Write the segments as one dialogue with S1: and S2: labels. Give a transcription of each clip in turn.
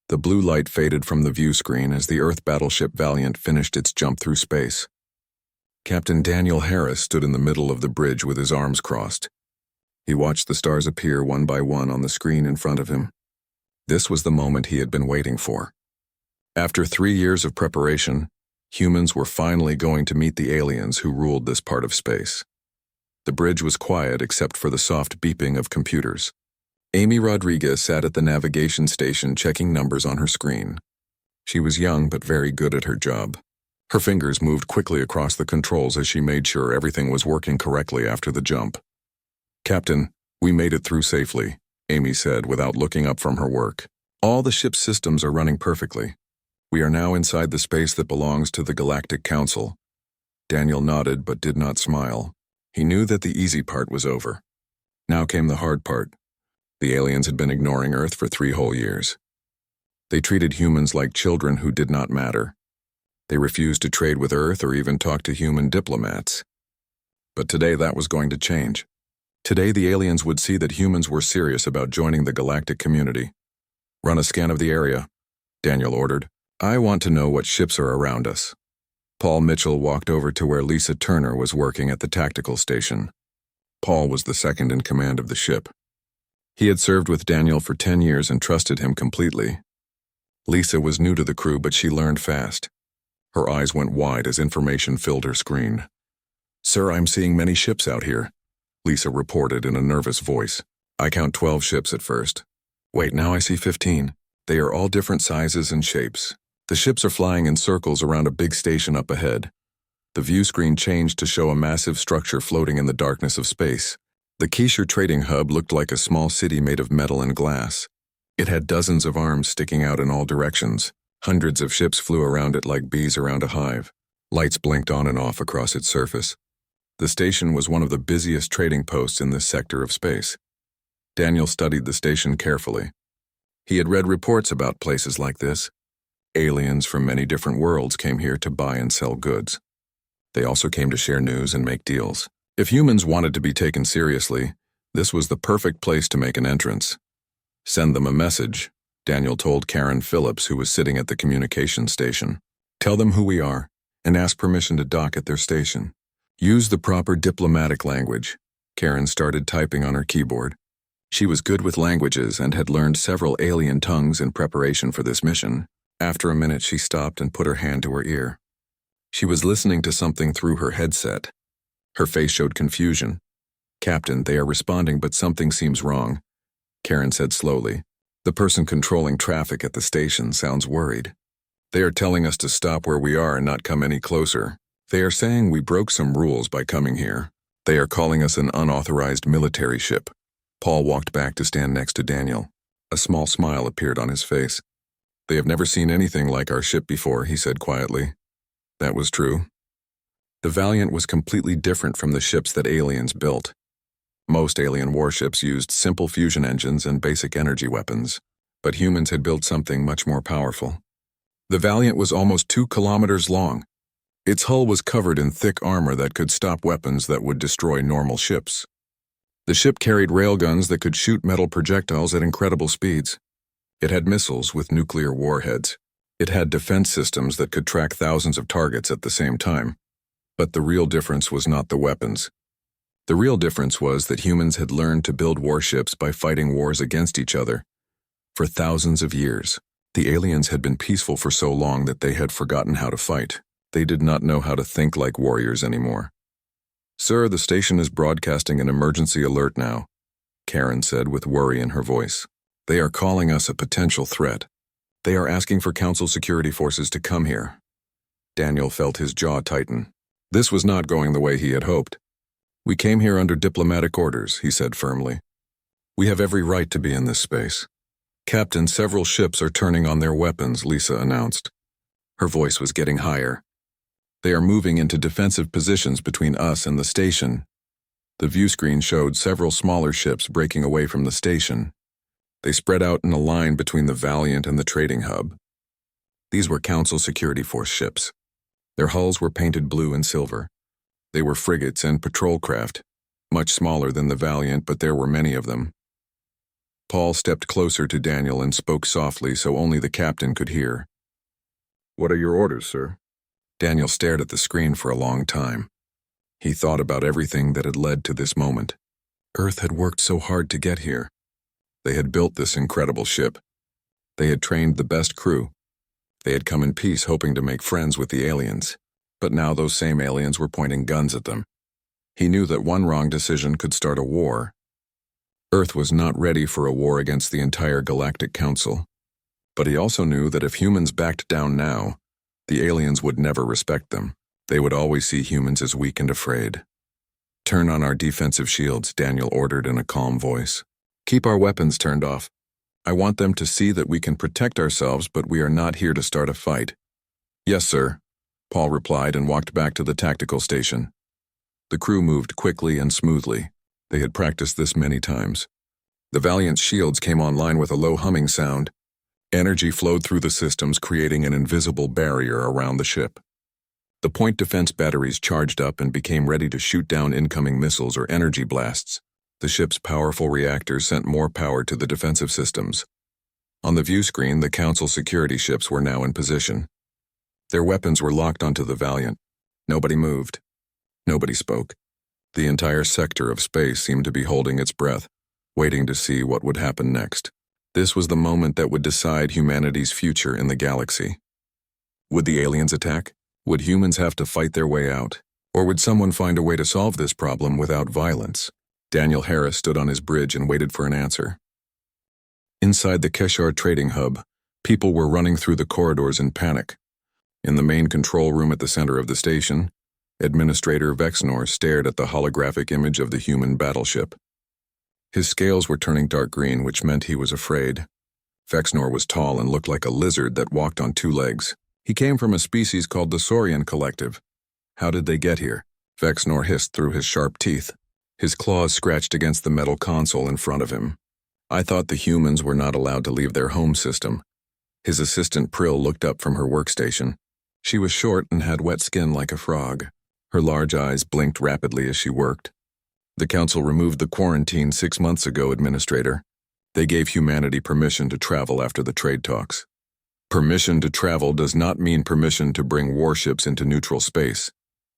S1: The blue light faded from the view screen as the Earth battleship Valiant finished its jump through space. Captain Daniel Harris stood in the middle of the bridge with his arms crossed. He watched the stars appear one by one on the screen in front of him. This was the moment he had been waiting for. After 3 years of preparation, humans were finally going to meet the aliens who ruled this part of space. The bridge was quiet except for the soft beeping of computers. Amy Rodriguez sat at the navigation station checking numbers on her screen. She was young but very good at her job. Her fingers moved quickly across the controls as she made sure everything was working correctly after the jump. "Captain, we made it through safely," Amy said without looking up from her work. "All the ship's systems are running perfectly. We are now inside the space that belongs to the Galactic Council." Daniel nodded but did not smile. He knew that the easy part was over. Now came the hard part. The aliens had been ignoring Earth for 3 whole years. They treated humans like children who did not matter. They refused to trade with Earth or even talk to human diplomats. But today that was going to change. Today the aliens would see that humans were serious about joining the galactic community. "Run a scan of the area," Daniel ordered. "I want to know what ships are around us." Paul Mitchell walked over to where Lisa Turner was working at the tactical station. Paul was the second in command of the ship. He had served with Daniel for 10 years and trusted him completely. Lisa was new to the crew, but she learned fast. Her eyes went wide as information filled her screen. "Sir, I'm seeing many ships out here," Lisa reported in a nervous voice. "I count 12 ships at first. Wait, now I see 15. They are all different sizes and shapes. The ships are flying in circles around a big station up ahead." The view screen changed to show a massive structure floating in the darkness of space. The Keisher trading hub looked like a small city made of metal and glass. It had dozens of arms sticking out in all directions. Hundreds of ships flew around it like bees around a hive. Lights blinked on and off across its surface. The station was one of the busiest trading posts in this sector of space. Daniel studied the station carefully. He had read reports about places like this. Aliens from many different worlds came here to buy and sell goods. They also came to share news and make deals. If humans wanted to be taken seriously, this was the perfect place to make an entrance. "Send them a message," Daniel told Karen Phillips, who was sitting at the communications station. "Tell them who we are, and ask permission to dock at their station. Use the proper diplomatic language." Karen started typing on her keyboard. She was good with languages and had learned several alien tongues in preparation for this mission. After a minute, she stopped and put her hand to her ear. She was listening to something through her headset. Her face showed confusion. "Captain, they are responding, but something seems wrong," Karen said slowly. "The person controlling traffic at the station sounds worried. They are telling us to stop where we are and not come any closer. They are saying we broke some rules by coming here. They are calling us an unauthorized military ship." Paul walked back to stand next to Daniel. A small smile appeared on his face. "They have never seen anything like our ship before," he said quietly. That was true. The Valiant was completely different from the ships that aliens built. Most alien warships used simple fusion engines and basic energy weapons, but humans had built something much more powerful. The Valiant was almost 2 kilometers long. Its hull was covered in thick armor that could stop weapons that would destroy normal ships. The ship carried railguns that could shoot metal projectiles at incredible speeds. It had missiles with nuclear warheads. It had defense systems that could track thousands of targets at the same time. But the real difference was not the weapons. The real difference was that humans had learned to build warships by fighting wars against each other. For thousands of years, the aliens had been peaceful for so long that they had forgotten how to fight. They did not know how to think like warriors anymore. "Sir, the station is broadcasting an emergency alert now," Karen said with worry in her voice. "They are calling us a potential threat. They are asking for Council security forces to come here." Daniel felt his jaw tighten. This was not going the way he had hoped. "We came here under diplomatic orders," he said firmly. "We have every right to be in this space." "Captain, several ships are turning on their weapons," Lisa announced. Her voice was getting higher. "They are moving into defensive positions between us and the station." The view screen showed several smaller ships breaking away from the station. They spread out in a line between the Valiant and the trading hub. These were Council Security Force ships. Their hulls were painted blue and silver. They were frigates and patrol craft, much smaller than the Valiant, but there were many of them. Paul stepped closer to Daniel and spoke softly so only the captain could hear. "What are your orders, sir?" Daniel stared at the screen for a long time. He thought about everything that had led to this moment. Earth had worked so hard to get here. They had built this incredible ship. They had trained the best crew. They had come in peace hoping to make friends with the aliens. But now those same aliens were pointing guns at them. He knew that one wrong decision could start a war. Earth was not ready for a war against the entire Galactic Council. But he also knew that if humans backed down now, the aliens would never respect them. They would always see humans as weak and afraid. "Turn on our defensive shields," Daniel ordered in a calm voice. "Keep our weapons turned off. I want them to see that we can protect ourselves, but we are not here to start a fight." "Yes, sir," Paul replied and walked back to the tactical station. The crew moved quickly and smoothly. They had practiced this many times. The Valiant's shields came online with a low humming sound. Energy flowed through the systems, creating an invisible barrier around the ship. The point defense batteries charged up and became ready to shoot down incoming missiles or energy blasts. The ship's powerful reactors sent more power to the defensive systems. On the view screen, the Council security ships were now in position. Their weapons were locked onto the Valiant. Nobody moved. Nobody spoke. The entire sector of space seemed to be holding its breath, waiting to see what would happen next. This was the moment that would decide humanity's future in the galaxy. Would the aliens attack? Would humans have to fight their way out? Or would someone find a way to solve this problem without violence? Daniel Harris stood on his bridge and waited for an answer. Inside the Keshar trading hub, people were running through the corridors in panic. In the main control room at the center of the station, Administrator Vexnor stared at the holographic image of the human battleship. His scales were turning dark green, which meant he was afraid. Vexnor was tall and looked like a lizard that walked on two legs. He came from a species called the Saurian Collective. How did they get here? Vexnor hissed through his sharp teeth. His claws scratched against the metal console in front of him. "I thought the humans were not allowed to leave their home system." His assistant Prill looked up from her workstation. She was short and had wet skin like a frog. Her large eyes blinked rapidly as she worked. "The Council removed the quarantine 6 months ago, Administrator. They gave humanity permission to travel after the trade talks." "Permission to travel does not mean permission to bring warships into neutral space,"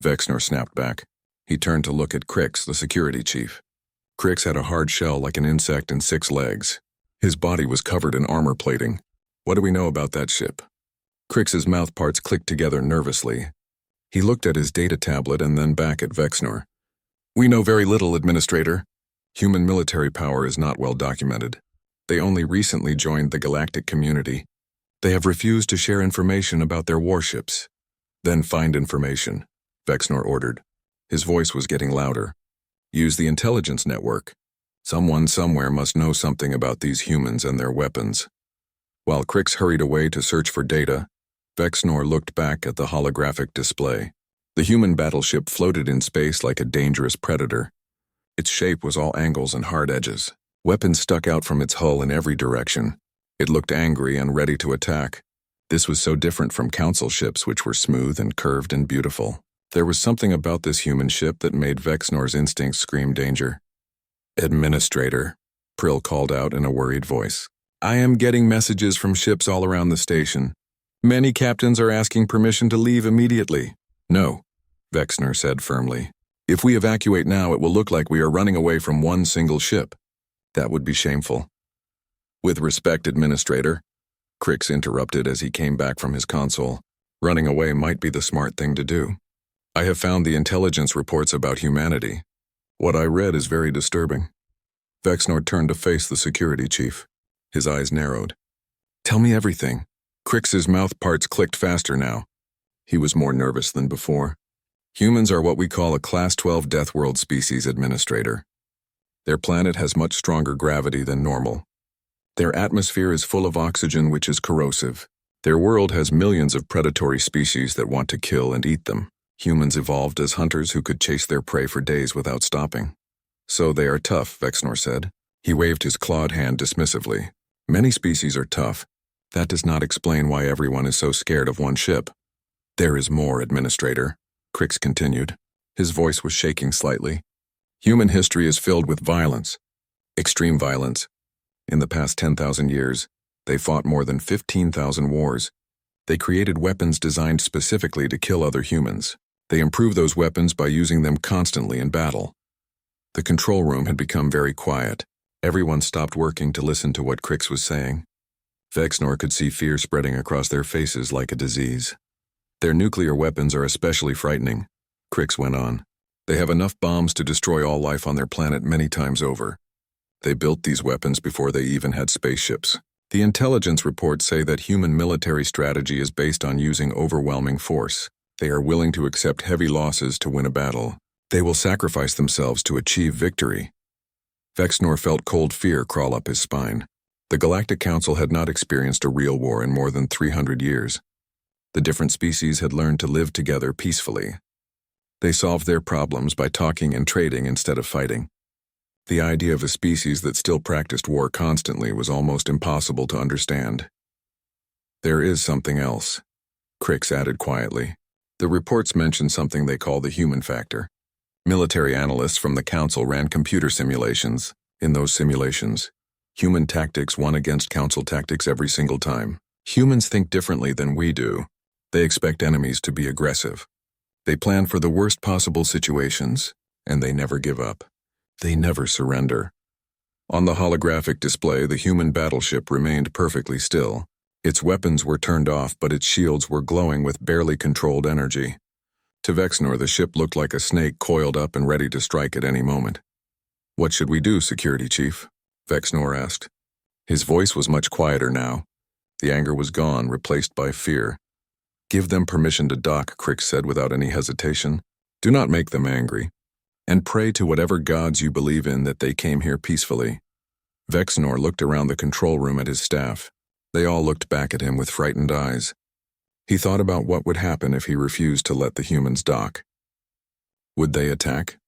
S1: Vexnor snapped back. He turned to look at Crix, the security chief. Crix had a hard shell like an insect and 6 legs. His body was covered in armor plating. "What do we know about that ship?" Crix's mouth parts clicked together nervously. He looked at his data tablet and then back at Vexnor. "We know very little, Administrator. Human military power is not well documented. They only recently joined the galactic community. They have refused to share information about their warships." "Then find information," Vexnor ordered. His voice was getting louder. "Use the intelligence network. Someone somewhere must know something about these humans and their weapons." While Crix hurried away to search for data, Vexnor looked back at the holographic display. The human battleship floated in space like a dangerous predator. Its shape was all angles and hard edges. Weapons stuck out from its hull in every direction. It looked angry and ready to attack. This was so different from Council ships, which were smooth and curved and beautiful. There was something about this human ship that made Vexnor's instincts scream danger. "Administrator," Prill called out in a worried voice. "I am getting messages from ships all around the station. Many captains are asking permission to leave immediately." "No," Vexnor said firmly. "If we evacuate now, it will look like we are running away from one single ship. That would be shameful." "With respect, Administrator," Crix interrupted as he came back from his console, "running away might be the smart thing to do. I have found the intelligence reports about humanity. What I read is very disturbing." Vexnor turned to face the security chief. His eyes narrowed. "Tell me everything." Crix's mouth parts clicked faster now. He was more nervous than before. "Humans are what we call a Class 12 Death World species, Administrator. Their planet has much stronger gravity than normal. Their atmosphere is full of oxygen, which is corrosive. Their world has millions of predatory species that want to kill and eat them. Humans evolved as hunters who could chase their prey for days without stopping. So they are tough," Vexnor said. He waved his clawed hand dismissively. "Many species are tough. That does not explain why everyone is so scared of one ship." "There is more, Administrator," Crix continued. His voice was shaking slightly. "Human history is filled with violence. Extreme violence. In the past 10,000 years, they fought more than 15,000 wars. They created weapons designed specifically to kill other humans. They improved those weapons by using them constantly in battle. The control room had become very quiet. Everyone stopped working to listen to what Crix was saying. Vexnor could see fear spreading across their faces like a disease. Their nuclear weapons are especially frightening, Crix went on. They have enough bombs to destroy all life on their planet many times over. They built these weapons before they even had spaceships. The intelligence reports say that human military strategy is based on using overwhelming force. They are willing to accept heavy losses to win a battle. They will sacrifice themselves to achieve victory. Vexnor felt cold fear crawl up his spine. The Galactic Council had not experienced a real war in more than 300 years. The different species had learned to live together peacefully. They solved their problems by talking and trading instead of fighting. The idea of a species that still practiced war constantly was almost impossible to understand. There is something else, Crix added quietly. The reports mention something they call the human factor. Military analysts from the Council ran computer simulations. In those simulations, human tactics won against Council tactics every single time. Humans think differently than we do. They expect enemies to be aggressive. They plan for the worst possible situations, and they never give up. They never surrender. On the holographic display, the human battleship remained perfectly still. Its weapons were turned off, but its shields were glowing with barely controlled energy. To Vexnor, the ship looked like a snake coiled up and ready to strike at any moment. "What should we do, Security Chief?" Vexnor asked. His voice was much quieter now. The anger was gone, replaced by fear. "Give them permission to dock," Crix said without any hesitation. "Do not make them angry. And pray to whatever gods you believe in that they came here peacefully." Vexnor looked around the control room at his staff. They all looked back at him with frightened eyes. He thought about what would happen if he refused to let the humans dock. Would they attack?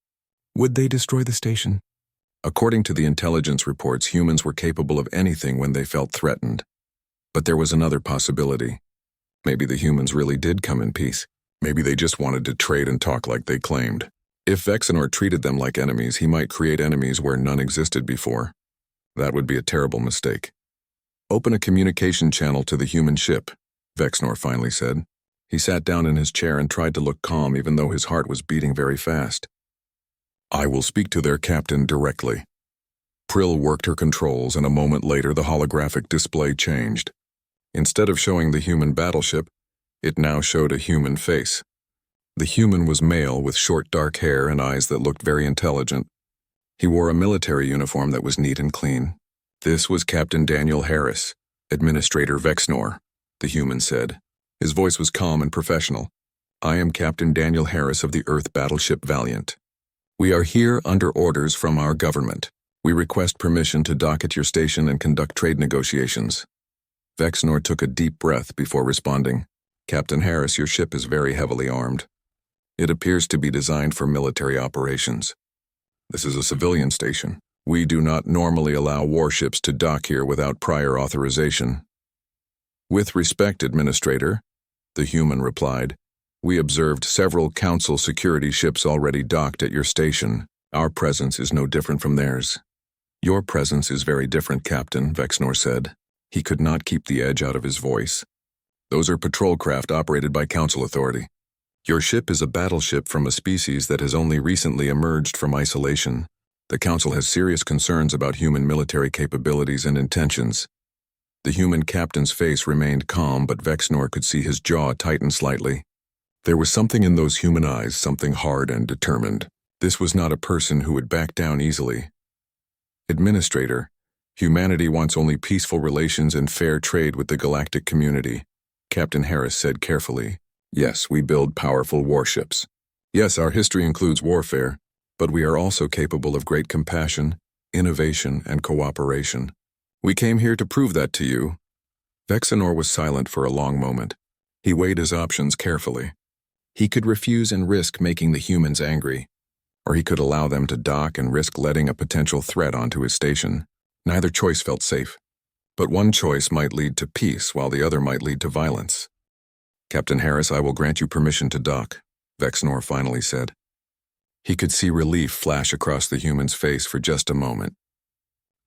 S1: Would they destroy the station? According to the intelligence reports, humans were capable of anything when they felt threatened. But there was another possibility. Maybe the humans really did come in peace. Maybe they just wanted to trade and talk like they claimed. If Vexnor treated them like enemies, he might create enemies where none existed before. That would be a terrible mistake. "Open a communication channel to the human ship," Vexnor finally said. He sat down in his chair and tried to look calm even though his heart was beating very fast. "I will speak to their captain directly." Prill worked her controls, and a moment later the holographic display changed. Instead of showing the human battleship, it now showed a human face. The human was male with short dark hair and eyes that looked very intelligent. He wore a military uniform that was neat and clean. This was Captain Daniel Harris, Administrator Vexnor, the human said. His voice was calm and professional. "I am Captain Daniel Harris of the Earth Battleship Valiant. We are here under orders from our government. We request permission to dock at your station and conduct trade negotiations." Vexnor took a deep breath before responding. "Captain Harris, your ship is very heavily armed. It appears to be designed for military operations. This is a civilian station. We do not normally allow warships to dock here without prior authorization." "With respect, Administrator," the human replied, "we observed several Council security ships already docked at your station. Our presence is no different from theirs." "Your presence is very different, Captain," Vexnor said. He could not keep the edge out of his voice. "Those are patrol craft operated by Council authority. Your ship is a battleship from a species that has only recently emerged from isolation. The Council has serious concerns about human military capabilities and intentions." The human captain's face remained calm, but Vexnor could see his jaw tighten slightly. There was something in those human eyes, something hard and determined. This was not a person who would back down easily. "Administrator, humanity wants only peaceful relations and fair trade with the galactic community," Captain Harris said carefully. "Yes, we build powerful warships. Yes, our history includes warfare, but we are also capable of great compassion, innovation, and cooperation. We came here to prove that to you." Vexnor was silent for a long moment. He weighed his options carefully. He could refuse and risk making the humans angry, or he could allow them to dock and risk letting a potential threat onto his station. Neither choice felt safe, but one choice might lead to peace while the other might lead to violence. "Captain Harris, I will grant you permission to dock," Vexnor finally said. He could see relief flash across the human's face for just a moment.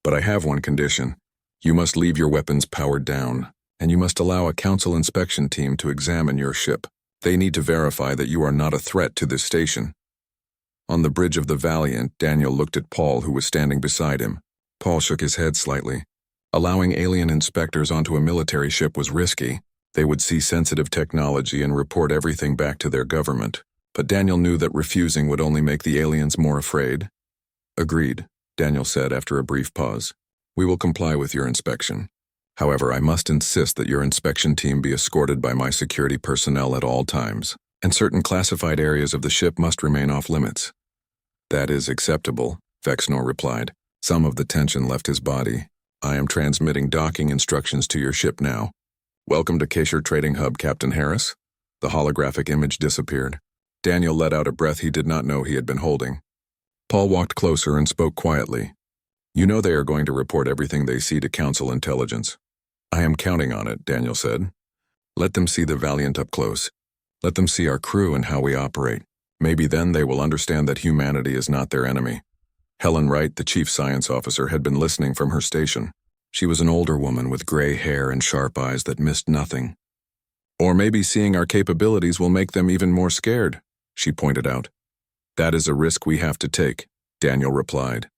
S1: "But I have one condition. You must leave your weapons powered down, and you must allow a council inspection team to examine your ship. They need to verify that you are not a threat to this station. On the bridge of the Valiant, Daniel looked at Paul, who was standing beside him. Paul shook his head slightly. Allowing alien inspectors onto a military ship was risky. They would see sensitive technology and report everything back to their government. But Daniel knew that refusing would only make the aliens more afraid. Agreed, Daniel said after a brief pause. We will comply with your inspection. However, I must insist that your inspection team be escorted by my security personnel at all times, and certain classified areas of the ship must remain off limits. That is acceptable, Vexnor replied. Some of the tension left his body. I am transmitting docking instructions to your ship now. Welcome to Kaysher Trading Hub, Captain Harris. The holographic image disappeared. Daniel let out a breath he did not know he had been holding. Paul walked closer and spoke quietly. You know they are going to report everything they see to Council Intelligence. I am counting on it, Daniel said. Let them see the Valiant up close. Let them see our crew and how we operate. Maybe then they will understand that humanity is not their enemy. Helen Wright, the chief science officer, had been listening from her station. She was an older woman with gray hair and sharp eyes that missed nothing. Or maybe seeing our capabilities will make them even more scared, she pointed out. That is a risk we have to take, Daniel replied.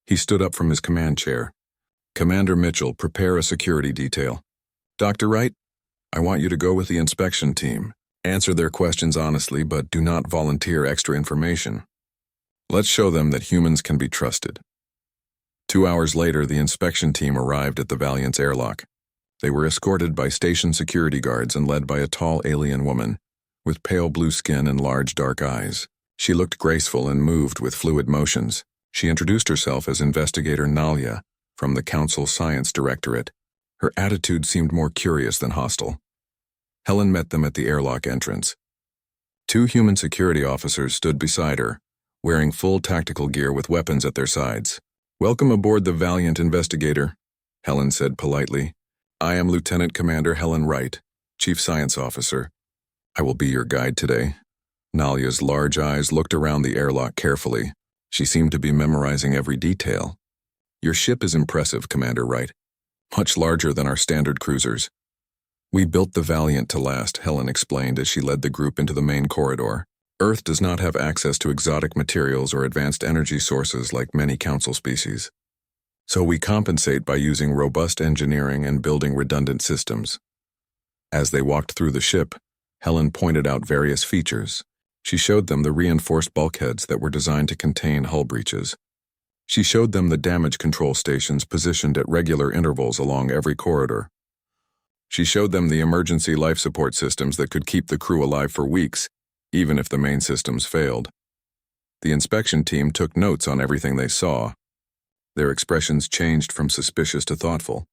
S1: He stood up from his command chair. Commander Mitchell, prepare a security detail. Dr. Wright, I want you to go with the inspection team. Answer their questions honestly, but do not volunteer extra information. Let's show them that humans can be trusted. 2 hours later, the inspection team arrived at the Valiant's airlock. They were escorted by station security guards and led by a tall alien woman, with pale blue skin and large dark eyes. She looked graceful and moved with fluid motions. She introduced herself as Investigator Nalia from the Council Science Directorate. Her attitude seemed more curious than hostile. Helen met them at the airlock entrance. 2 human security officers stood beside her, wearing full tactical gear with weapons at their sides. Welcome aboard the Valiant, Investigator, Helen said politely. I am Lieutenant Commander Helen Wright, Chief Science Officer. I will be your guide today. Nalia's large eyes looked around the airlock carefully. She seemed to be memorizing every detail. Your ship is impressive, Commander Wright. Much larger than our standard cruisers. We built the Valiant to last, Helen explained as she led the group into the main corridor. Earth does not have access to exotic materials or advanced energy sources like many Council species. So we compensate by using robust engineering and building redundant systems. As they walked through the ship, Helen pointed out various features. She showed them the reinforced bulkheads that were designed to contain hull breaches. She showed them the damage control stations positioned at regular intervals along every corridor. She showed them the emergency life support systems that could keep the crew alive for weeks, even if the main systems failed. The inspection team took notes on everything they saw. Their expressions changed from suspicious to thoughtful.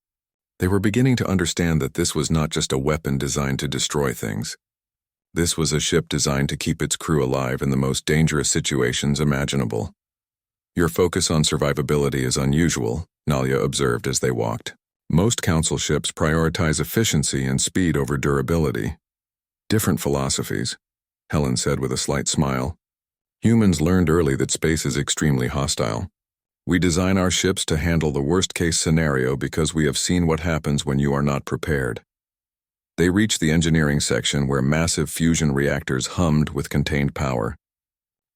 S1: They were beginning to understand that this was not just a weapon designed to destroy things. This was a ship designed to keep its crew alive in the most dangerous situations imaginable. Your focus on survivability is unusual, Nalia observed as they walked. Most Council ships prioritize efficiency and speed over durability. Different philosophies, Helen said with a slight smile. Humans learned early that space is extremely hostile. We design our ships to handle the worst-case scenario because we have seen what happens when you are not prepared. They reached the engineering section where massive fusion reactors hummed with contained power.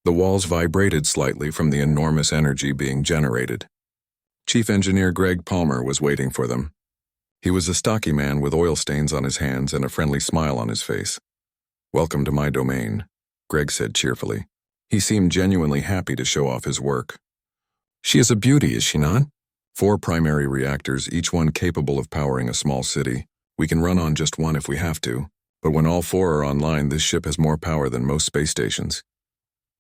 S1: The walls vibrated slightly from the enormous energy being generated. Chief Engineer Greg Palmer was waiting for them. He was a stocky man with oil stains on his hands and a friendly smile on his face. Welcome to my domain, Greg said cheerfully. He seemed genuinely happy to show off his work. She is a beauty, is she not? 4 primary reactors, each one capable of powering a small city. We can run on just one if we have to, but when all 4 are online, this ship has more power than most space stations.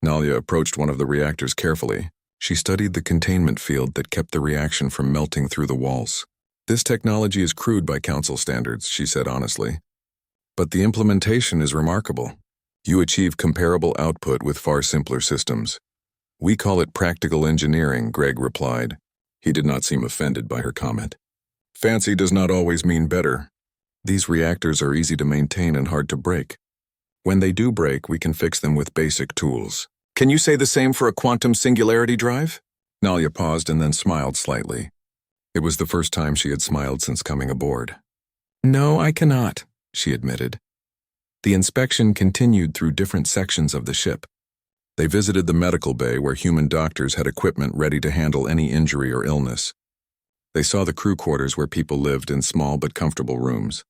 S1: Nalia approached one of the reactors carefully. She studied the containment field that kept the reaction from melting through the walls. This technology is crude by Council standards, she said honestly. But the implementation is remarkable. You achieve comparable output with far simpler systems. We call it practical engineering, Greg replied. He did not seem offended by her comment. Fancy does not always mean better. These reactors are easy to maintain and hard to break. When they do break, we can fix them with basic tools. Can you say the same for a quantum singularity drive? Nalia paused and then smiled slightly. It was the first time she had smiled since coming aboard. "No, I cannot," she admitted. The inspection continued through different sections of the ship. They visited the medical bay where human doctors had equipment ready to handle any injury or illness. They saw the crew quarters where people lived in small but comfortable rooms.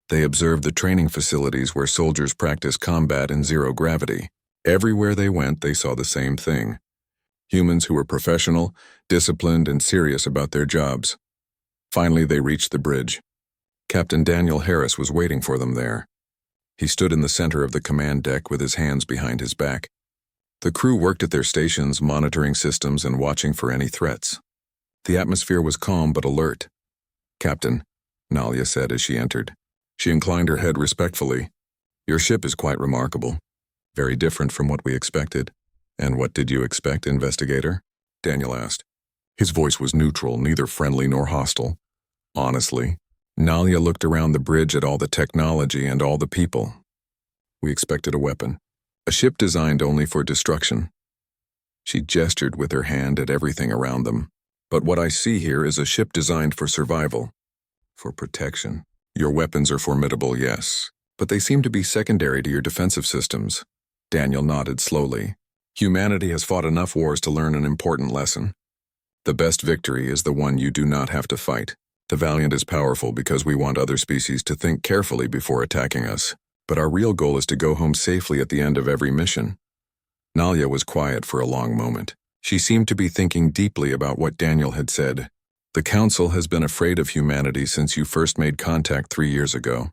S1: They observed the training facilities where soldiers practiced combat in zero gravity. Everywhere they went, they saw the same thing. Humans who were professional, disciplined, and serious about their jobs. Finally, they reached the bridge. Captain Daniel Harris was waiting for them there. He stood in the center of the command deck with his hands behind his back. The crew worked at their stations, monitoring systems and watching for any threats. The atmosphere was calm but alert. "Captain," Nalia said as she entered. She inclined her head respectfully. "Your ship is quite remarkable. Very different from what we expected." "And what did you expect, investigator?" Daniel asked. His voice was neutral, neither friendly nor hostile. "Honestly." Nalia looked around the bridge at all the technology and all the people. "We expected a weapon. A ship designed only for destruction." She gestured with her hand at everything around them. "But what I see here is a ship designed for survival. For protection. Your weapons are formidable, yes, but they seem to be secondary to your defensive systems." Daniel nodded slowly. "Humanity has fought enough wars to learn an important lesson. The best victory is the one you do not have to fight. The Valiant is powerful because we want other species to think carefully before attacking us, but our real goal is to go home safely at the end of every mission." Nalia was quiet for a long moment. She seemed to be thinking deeply about what Daniel had said. "The Council has been afraid of humanity since you first made contact 3 years ago.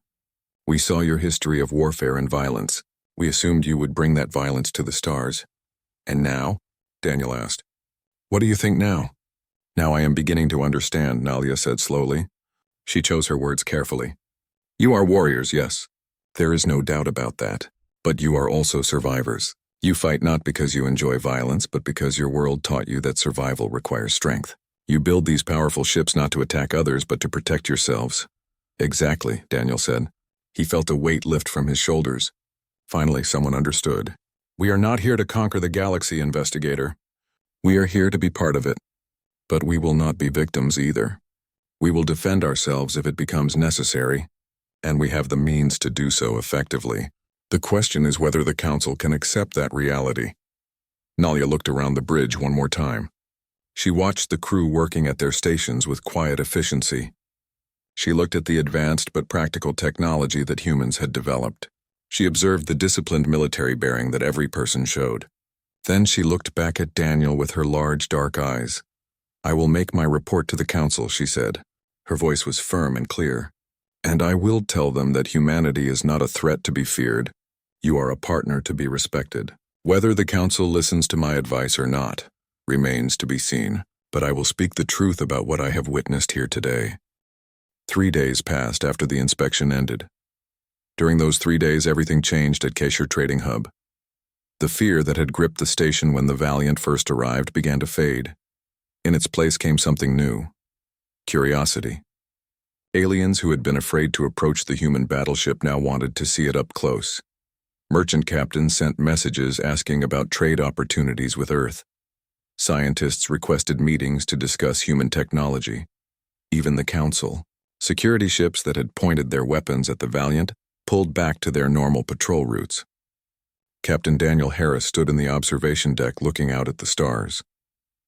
S1: We saw your history of warfare and violence. We assumed you would bring that violence to the stars. And now?" Daniel asked. "What do you think now?" "Now I am beginning to understand," Nalia said slowly. She chose her words carefully. "You are warriors, yes. There is no doubt about that. But you are also survivors. You fight not because you enjoy violence, but because your world taught you that survival requires strength. You build these powerful ships not to attack others, but to protect yourselves." "Exactly," Daniel said. He felt a weight lift from his shoulders. Finally, someone understood. "We are not here to conquer the galaxy, investigator. We are here to be part of it. But we will not be victims either. We will defend ourselves if it becomes necessary, and we have the means to do so effectively. The question is whether the Council can accept that reality." Nalia looked around the bridge one more time. She watched the crew working at their stations with quiet efficiency. She looked at the advanced but practical technology that humans had developed. She observed the disciplined military bearing that every person showed. Then she looked back at Daniel with her large, dark eyes. "I will make my report to the Council," she said. Her voice was firm and clear. "And I will tell them that humanity is not a threat to be feared. You are a partner to be respected. Whether the Council listens to my advice or not remains to be seen, but I will speak the truth about what I have witnessed here today." 3 days passed after the inspection ended. During those 3 days, everything changed at Kaysher Trading Hub. The fear that had gripped the station when the Valiant first arrived began to fade. In its place came something new: curiosity. Aliens who had been afraid to approach the human battleship now wanted to see it up close. Merchant captains sent messages asking about trade opportunities with Earth. Scientists requested meetings to discuss human technology. Even the Council, security ships that had pointed their weapons at the Valiant, pulled back to their normal patrol routes. Captain Daniel Harris stood in the observation deck looking out at the stars.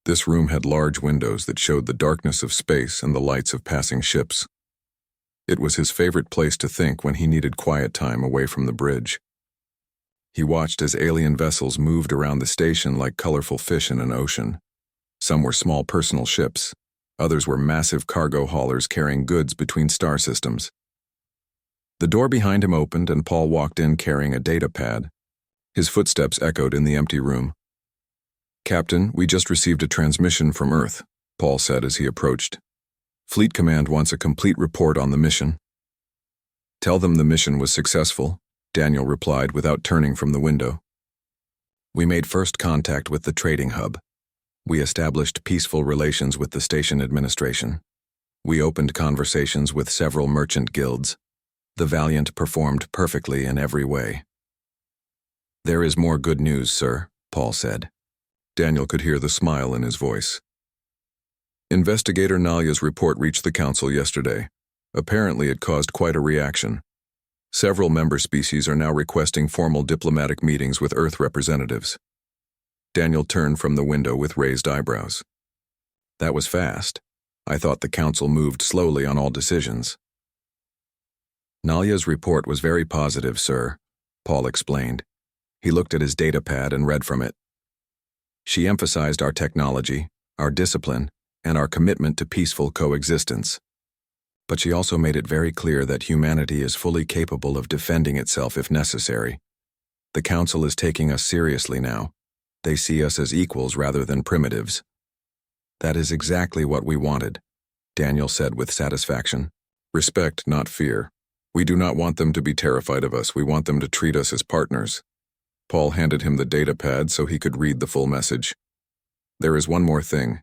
S1: This room had large windows that showed the darkness of space and the lights of passing ships. It was his favorite place to think when he needed quiet time away from the bridge. He watched as alien vessels moved around the station like colorful fish in an ocean. Some were small personal ships. Others were massive cargo haulers carrying goods between star systems. The door behind him opened and Paul walked in carrying a data pad. His footsteps echoed in the empty room. "Captain, we just received a transmission from Earth," Paul said as he approached. "Fleet Command wants a complete report on the mission." "Tell them the mission was successful," Daniel replied without turning from the window. "We made first contact with the trading hub. We established peaceful relations with the station administration. We opened conversations with several merchant guilds. The Valiant performed perfectly in every way." "There is more good news, sir," Paul said. Daniel could hear the smile in his voice. Investigator Nalia's report reached the Council yesterday. Apparently, it caused quite a reaction. Several member species are now requesting formal diplomatic meetings with Earth representatives. Daniel turned from the window with raised eyebrows. That was fast. I thought the Council moved slowly on all decisions. Nalia's report was very positive, sir, Paul explained. He looked at his datapad and read from it. She emphasized our technology, our discipline, and our commitment to peaceful coexistence. But she also made it very clear that humanity is fully capable of defending itself if necessary. The Council is taking us seriously now. They see us as equals rather than primitives. That is exactly what we wanted, Daniel said with satisfaction. Respect, not fear. We do not want them to be terrified of us. We want them to treat us as partners. Paul handed him the datapad so he could read the full message. There is one more thing.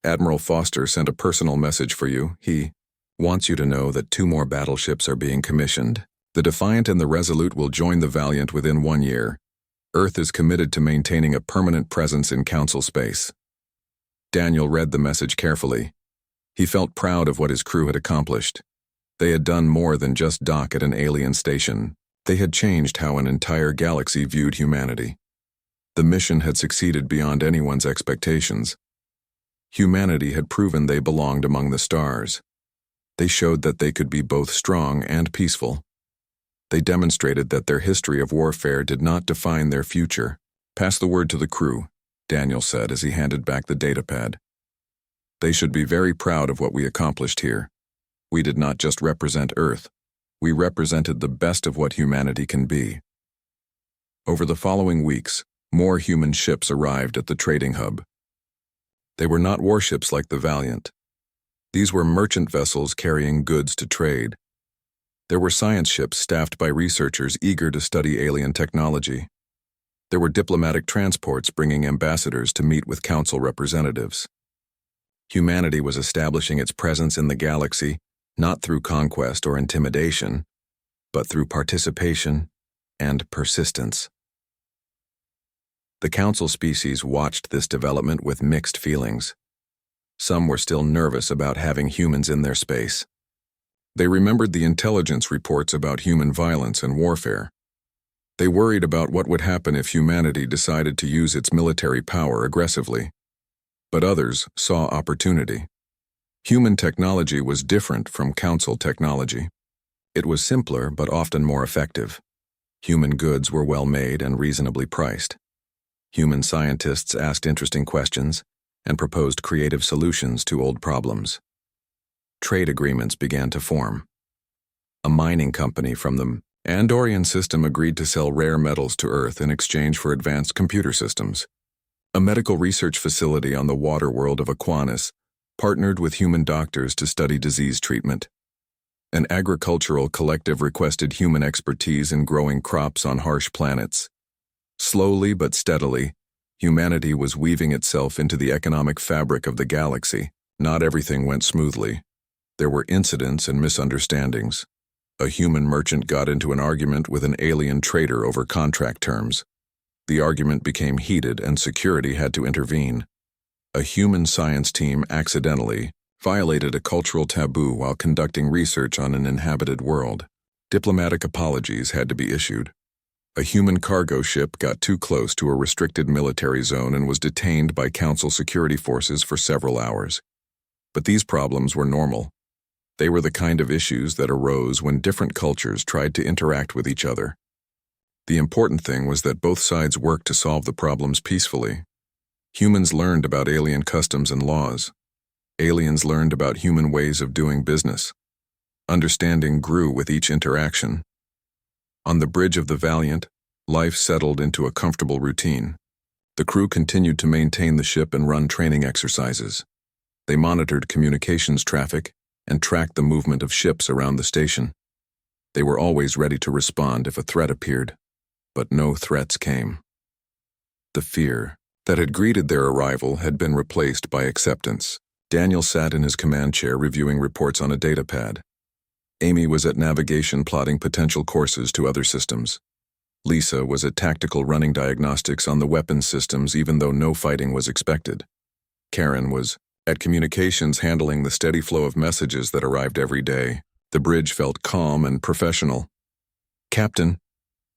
S1: Admiral Foster sent a personal message for you. He wants you to know that 2 more battleships are being commissioned. The Defiant and the Resolute will join the Valiant within 1 year. Earth is committed to maintaining a permanent presence in Council space. Daniel read the message carefully. He felt proud of what his crew had accomplished. They had done more than just dock at an alien station. They had changed how an entire galaxy viewed humanity. The mission had succeeded beyond anyone's expectations. Humanity had proven they belonged among the stars. They showed that they could be both strong and peaceful. They demonstrated that their history of warfare did not define their future. Pass the word to the crew, Daniel said as he handed back the datapad. They should be very proud of what we accomplished here. We did not just represent Earth. We represented the best of what humanity can be. Over the following weeks, more human ships arrived at the trading hub. They were not warships like the Valiant. These were merchant vessels carrying goods to trade. There were science ships staffed by researchers eager to study alien technology. There were diplomatic transports bringing ambassadors to meet with Council representatives. Humanity was establishing its presence in the galaxy, not through conquest or intimidation, but through participation and persistence. The Council species watched this development with mixed feelings. Some were still nervous about having humans in their space. They remembered the intelligence reports about human violence and warfare. They worried about what would happen if humanity decided to use its military power aggressively. But others saw opportunity. Human technology was different from Council technology. It was simpler but often more effective. Human goods were well made and reasonably priced. Human scientists asked interesting questions and proposed creative solutions to old problems. Trade agreements began to form. A mining company from the Andorian system agreed to sell rare metals to Earth in exchange for advanced computer systems. A medical research facility on the water world of Aquanus partnered with human doctors to study disease treatment. An agricultural collective requested human expertise in growing crops on harsh planets. Slowly but steadily, humanity was weaving itself into the economic fabric of the galaxy. Not everything went smoothly. There were incidents and misunderstandings. A human merchant got into an argument with an alien trader over contract terms. The argument became heated and security had to intervene. A human science team accidentally violated a cultural taboo while conducting research on an inhabited world. Diplomatic apologies had to be issued. A human cargo ship got too close to a restricted military zone and was detained by Council security forces for several hours. But these problems were normal. They were the kind of issues that arose when different cultures tried to interact with each other. The important thing was that both sides worked to solve the problems peacefully. Humans learned about alien customs and laws. Aliens learned about human ways of doing business. Understanding grew with each interaction. On the bridge of the Valiant, life settled into a comfortable routine. The crew continued to maintain the ship and run training exercises. They monitored communications traffic and tracked the movement of ships around the station. They were always ready to respond if a threat appeared, but no threats came. The fear that had greeted their arrival had been replaced by acceptance. Daniel sat in his command chair reviewing reports on a datapad. Amy was at navigation plotting potential courses to other systems. Lisa was at tactical running diagnostics on the weapons systems even though no fighting was expected. Karen was At communications handling the steady flow of messages that arrived every day, the bridge felt calm and professional. "Captain,"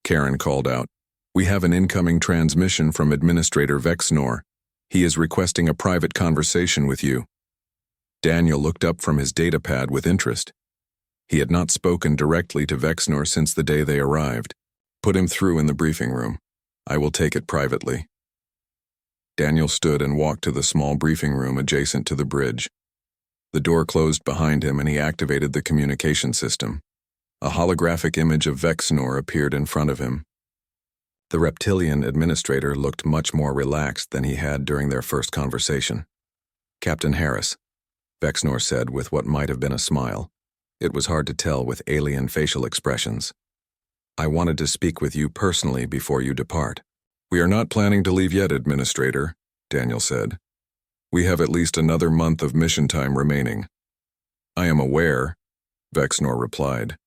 S1: Karen called out, "we have an incoming transmission from Administrator Vexnor. He is requesting a private conversation with you." Daniel looked up from his datapad with interest. He had not spoken directly to Vexnor since the day they arrived. "Put him through in the briefing room. I will take it privately." Daniel stood and walked to the small briefing room adjacent to the bridge. The door closed behind him and he activated the communication system. A holographic image of Vexnor appeared in front of him. The reptilian administrator looked much more relaxed than he had during their first conversation. "Captain Harris," Vexnor said with what might have been a smile. It was hard to tell with alien facial expressions. "I wanted to speak with you personally before you depart." "We are not planning to leave yet, Administrator," Daniel said. "We have at least another month of mission time remaining." "I am aware," Vexnor replied.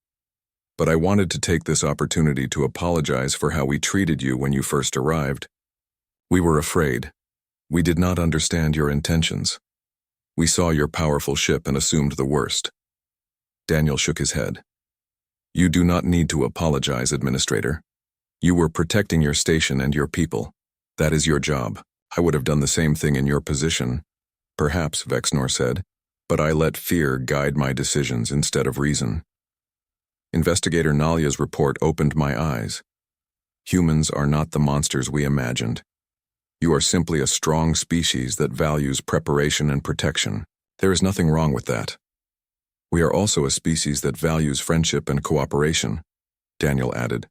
S1: "But I wanted to take this opportunity to apologize for how we treated you when you first arrived. We were afraid. We did not understand your intentions. We saw your powerful ship and assumed the worst." Daniel shook his head. "You do not need to apologize, Administrator. You were protecting your station and your people. That is your job. I would have done the same thing in your position." "Perhaps," Vexnor said, "but I let fear guide my decisions instead of reason." Investigator Nalia's report opened my eyes. Humans are not the monsters we imagined. You are simply a strong species that values preparation and protection. There is nothing wrong with that. We are also a species that values friendship and cooperation, Daniel added.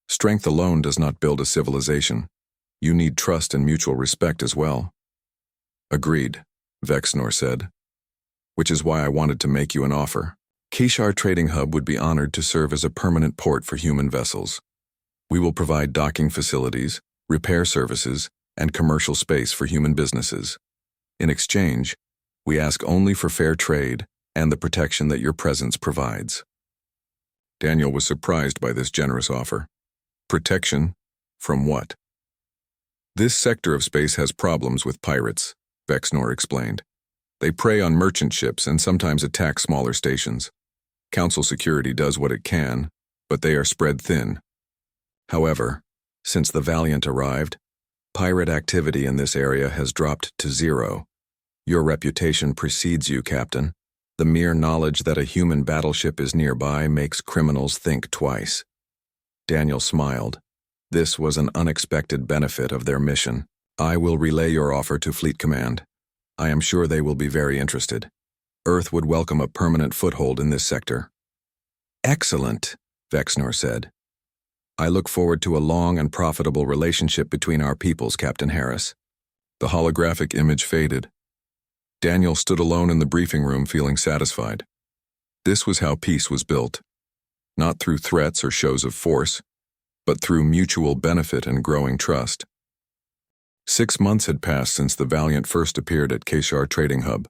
S1: Strength alone does not build a civilization. You need trust and mutual respect as well. Agreed, Vexnor said. Which is why I wanted to make you an offer. Kishar Trading Hub would be honored to serve as a permanent port for human vessels. We will provide docking facilities, repair services, and commercial space for human businesses. In exchange, we ask only for fair trade and the protection that your presence provides. Daniel was surprised by this generous offer. Protection? From what? This sector of space has problems with pirates, Vexnor explained. They prey on merchant ships and sometimes attack smaller stations. Council security does what it can, but they are spread thin. However, since the Valiant arrived, pirate activity in this area has dropped to zero. Your reputation precedes you, Captain. The mere knowledge that a human battleship is nearby makes criminals think twice. Daniel smiled. This was an unexpected benefit of their mission. I will relay your offer to Fleet Command. I am sure they will be very interested. Earth would welcome a permanent foothold in this sector. Excellent, Vexnor said. I look forward to a long and profitable relationship between our peoples, Captain Harris. The holographic image faded. Daniel stood alone in the briefing room feeling satisfied. This was how peace was built. Not through threats or shows of force, but through mutual benefit and growing trust. 6 months had passed since the Valiant first appeared at Kishar Trading Hub.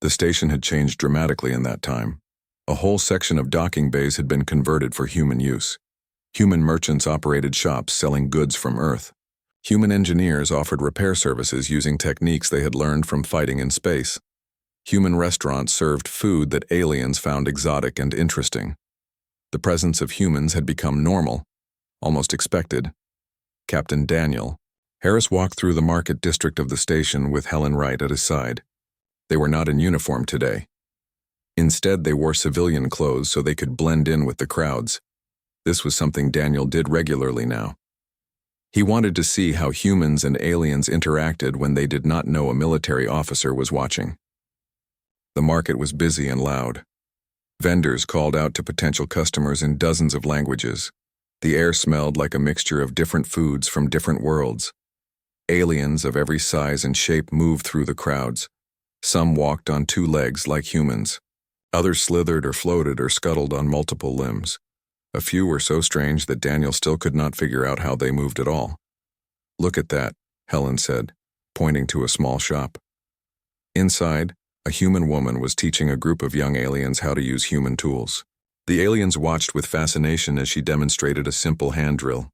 S1: The station had changed dramatically in that time. A whole section of docking bays had been converted for human use. Human merchants operated shops selling goods from Earth. Human engineers offered repair services using techniques they had learned from fighting in space. Human restaurants served food that aliens found exotic and interesting. The presence of humans had become normal, almost expected. Captain Daniel. Harris walked through the market district of the station with Helen Wright at his side. They were not in uniform today. Instead, they wore civilian clothes so they could blend in with the crowds. This was something Daniel did regularly now. He wanted to see how humans and aliens interacted when they did not know a military officer was watching. The market was busy and loud. Vendors called out to potential customers in dozens of languages. The air smelled like a mixture of different foods from different worlds. Aliens of every size and shape moved through the crowds. Some walked on 2 legs like humans. Others slithered or floated or scuttled on multiple limbs. A few were so strange that Daniel still could not figure out how they moved at all. Look at that, Helen said, pointing to a small shop. Inside, a human woman was teaching a group of young aliens how to use human tools. The aliens watched with fascination as she demonstrated a simple hand drill.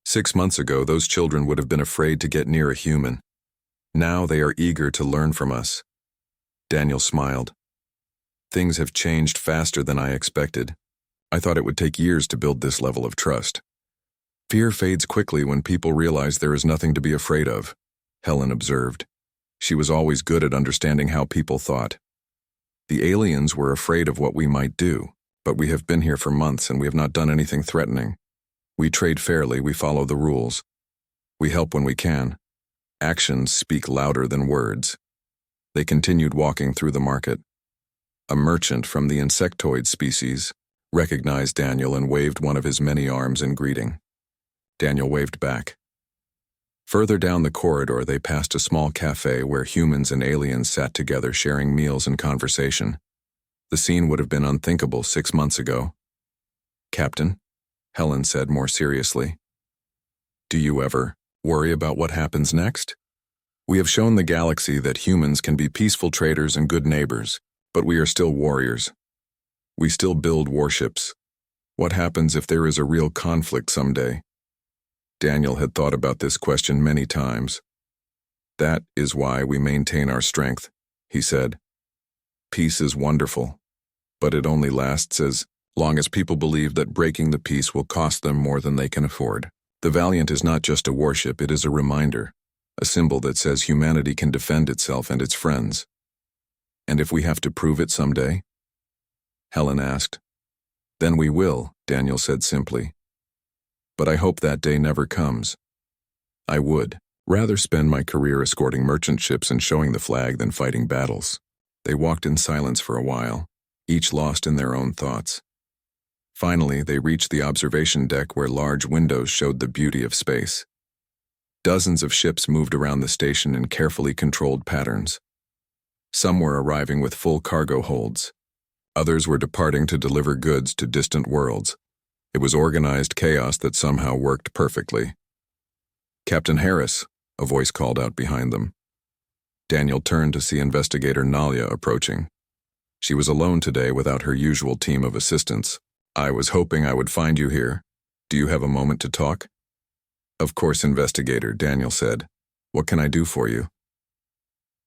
S1: 6 months ago, those children would have been afraid to get near a human. Now they are eager to learn from us. Daniel smiled. Things have changed faster than I expected. I thought it would take years to build this level of trust. Fear fades quickly when people realize there is nothing to be afraid of, Helen observed. She was always good at understanding how people thought. The aliens were afraid of what we might do, but we have been here for months and we have not done anything threatening. We trade fairly, we follow the rules. We help when we can. Actions speak louder than words. They continued walking through the market. A merchant from the insectoid species recognized Daniel and waved one of his many arms in greeting. Daniel waved back. Further down the corridor, they passed a small cafe where humans and aliens sat together sharing meals and conversation. The scene would have been unthinkable 6 months ago. Captain, Helen said more seriously, do you ever worry about what happens next? We have shown the galaxy that humans can be peaceful traders and good neighbors, but we are still warriors. We still build warships. What happens if there is a real conflict someday? Daniel had thought about this question many times. That is why we maintain our strength, he said. Peace is wonderful, but it only lasts as long as people believe that breaking the peace will cost them more than they can afford. The Valiant is not just a warship, it is a reminder, a symbol that says humanity can defend itself and its friends. And if we have to prove it someday? Helen asked. Then we will, Daniel said simply. But I hope that day never comes. I would rather spend my career escorting merchant ships and showing the flag than fighting battles. They walked in silence for a while, each lost in their own thoughts. Finally, they reached the observation deck where large windows showed the beauty of space. Dozens of ships moved around the station in carefully controlled patterns. Some were arriving with full cargo holds. Others were departing to deliver goods to distant worlds. It was organized chaos that somehow worked perfectly. Captain Harris, a voice called out behind them. Daniel turned to see investigator Nalia approaching. She was alone today without her usual team of assistants. I was hoping I would find you here. Do you have a moment to talk? Of course, investigator, Daniel said. What can I do for you?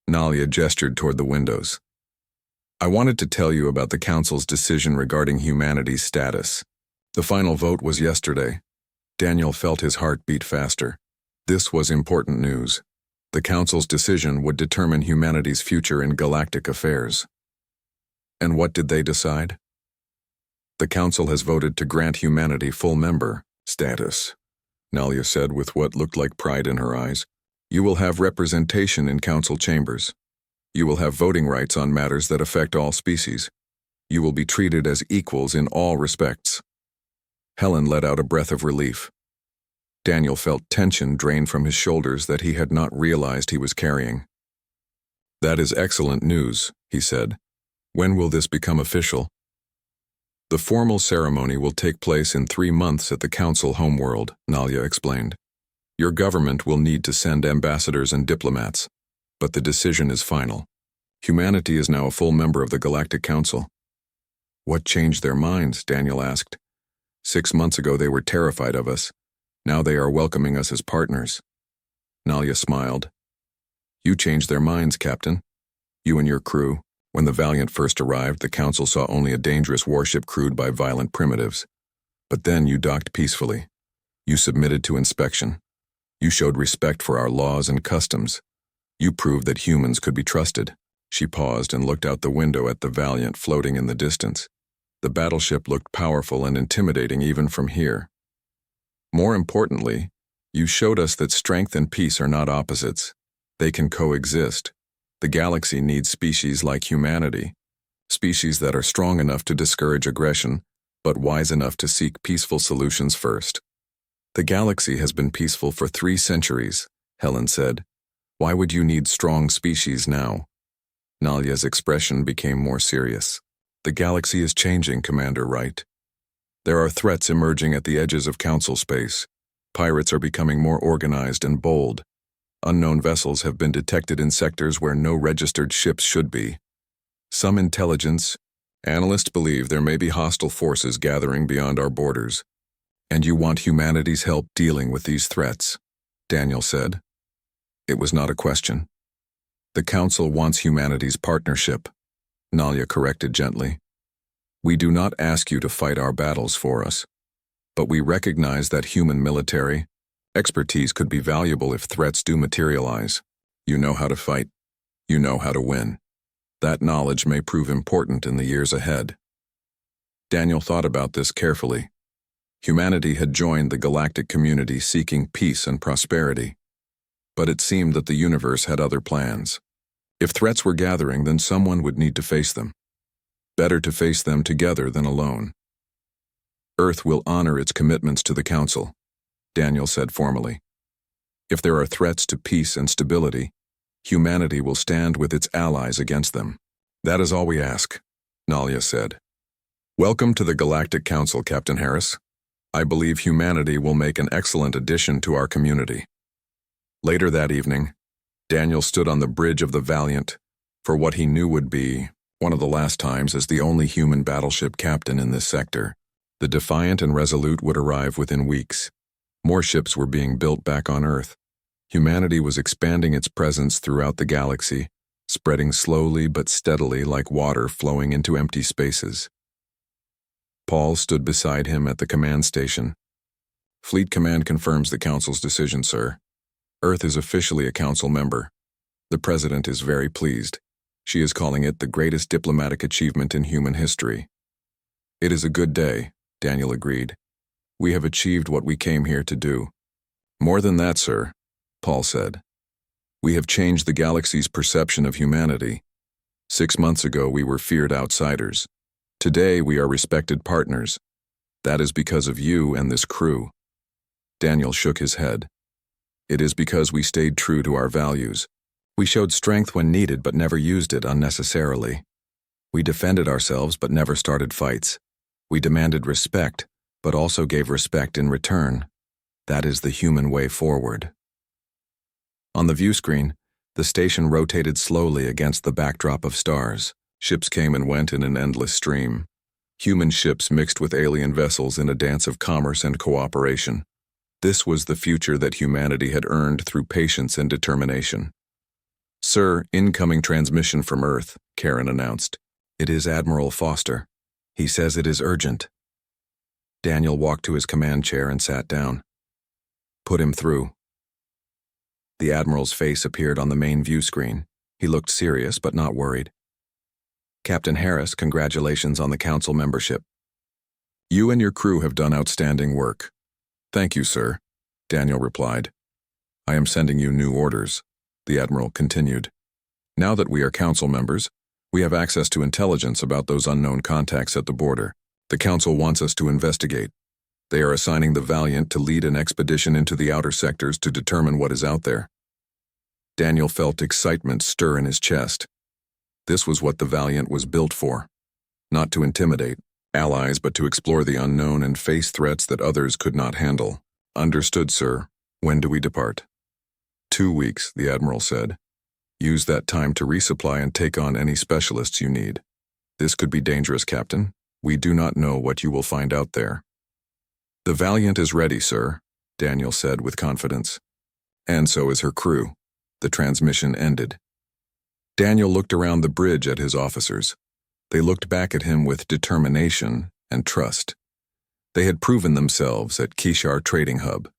S1: Nalia gestured toward the windows. I wanted to tell you about the Council's decision regarding humanity's status. The final vote was yesterday. Daniel felt his heart beat faster. This was important news. The Council's decision would determine humanity's future in galactic affairs. And what did they decide? The Council has voted to grant humanity full member status, Nalia said with what looked like pride in her eyes. You will have representation in Council chambers. You will have voting rights on matters that affect all species. You will be treated as equals in all respects. Helen let out a breath of relief. Daniel felt tension drain from his shoulders that he had not realized he was carrying. That is excellent news, he said. When will this become official? The formal ceremony will take place in 3 months at the Council homeworld, Nalia explained. Your government will need to send ambassadors and diplomats, but the decision is final. Humanity is now a full member of the Galactic Council. What changed their minds? Daniel asked. 6 months ago they were terrified of us. Now they are welcoming us as partners. Nalia smiled. You changed their minds, Captain. You and your crew. When the Valiant first arrived, the Council saw only a dangerous warship crewed by violent primitives. But then you docked peacefully. You submitted to inspection. You showed respect for our laws and customs. You proved that humans could be trusted. She paused and looked out the window at the Valiant floating in the distance. The battleship looked powerful and intimidating even from here. More importantly, you showed us that strength and peace are not opposites. They can coexist. The galaxy needs species like humanity, species that are strong enough to discourage aggression, but wise enough to seek peaceful solutions first. The galaxy has been peaceful for 3 centuries, Helen said. Why would you need strong species now? Nalia's expression became more serious. The galaxy is changing, Commander Wright. There are threats emerging at the edges of Council space. Pirates are becoming more organized and bold. Unknown vessels have been detected in sectors where no registered ships should be. Some intelligence analysts believe there may be hostile forces gathering beyond our borders. And you want humanity's help dealing with these threats, Daniel said. It was not a question. The Council wants humanity's partnership, Nalia corrected gently. We do not ask you to fight our battles for us, but we recognize that human military expertise could be valuable if threats do materialize. You know how to fight. You know how to win. That knowledge may prove important in the years ahead. Daniel thought about this carefully. Humanity had joined the galactic community seeking peace and prosperity. But it seemed that the universe had other plans. If threats were gathering, then someone would need to face them. Better to face them together than alone. Earth will honor its commitments to the Council, Daniel said formally. If there are threats to peace and stability, humanity will stand with its allies against them. That is all we ask, Nalia said. Welcome to the Galactic Council, Captain Harris. I believe humanity will make an excellent addition to our community. Later that evening, Daniel stood on the bridge of the Valiant for what he knew would be one of the last times as the only human battleship captain in this sector. The Defiant and Resolute would arrive within weeks. More ships were being built back on Earth. Humanity was expanding its presence throughout the galaxy, spreading slowly but steadily like water flowing into empty spaces. Paul stood beside him at the command station. Fleet Command confirms the Council's decision, sir. Earth is officially a Council member. The President is very pleased. She is calling it the greatest diplomatic achievement in human history. It is a good day, Daniel agreed. We have achieved what we came here to do. More than that, sir, Paul said. We have changed the galaxy's perception of humanity. 6 months ago, we were feared outsiders. Today, we are respected partners. That is because of you and this crew. Daniel shook his head. It is because we stayed true to our values. We showed strength when needed but never used it unnecessarily. We defended ourselves but never started fights. We demanded respect, but also gave respect in return. That is the human way forward. On the view screen, the station rotated slowly against the backdrop of stars. Ships came and went in an endless stream. Human ships mixed with alien vessels in a dance of commerce and cooperation. This was the future that humanity had earned through patience and determination. Sir, incoming transmission from Earth, Karen announced. It is Admiral Foster. He says it is urgent. Daniel walked to his command chair and sat down. Put him through. The Admiral's face appeared on the main view screen. He looked serious but not worried. Captain Harris, congratulations on the Council membership. You and your crew have done outstanding work. Thank you, sir, Daniel replied. I am sending you new orders, the Admiral continued. Now that we are Council members, we have access to intelligence about those unknown contacts at the border. The Council wants us to investigate. They are assigning the Valiant to lead an expedition into the outer sectors to determine what is out there. Daniel felt excitement stir in his chest. This was what the Valiant was built for. Not to intimidate allies, but to explore the unknown and face threats that others could not handle. Understood, sir. When do we depart? 2 weeks, the Admiral said. Use that time to resupply and take on any specialists you need. This could be dangerous, Captain. We do not know what you will find out there. The Valiant is ready, sir, Daniel said with confidence. And so is her crew. The transmission ended. Daniel looked around the bridge at his officers. They looked back at him with determination and trust. They had proven themselves at Kishar Trading Hub.